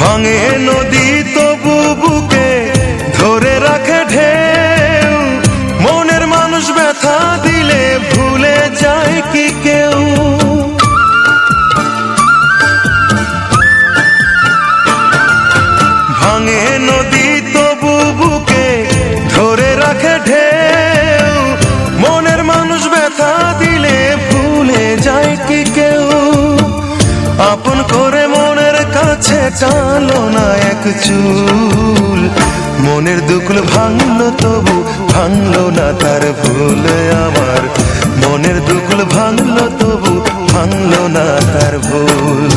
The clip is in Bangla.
ভাঙে নদী তবু বুকে ধরে রাখে ঢেউ, মনের মানুষ ব্যথা দিলে ভুলে যায় কি কেউ? ভাঙে নদী তবু বুকে ধরে রাখে ঢেউ, মনের মানুষ ব্যথা দিলে ভুলে যায় কি কেউ? আপন করে মনের কাছে টানলো না এক চুল, মনের দুকুল ভাঙলো তবু ভাঙলো না তার ভুল। আমার মনের দুকুল ভাঙলো তবু ভাঙলো না তার ভুল।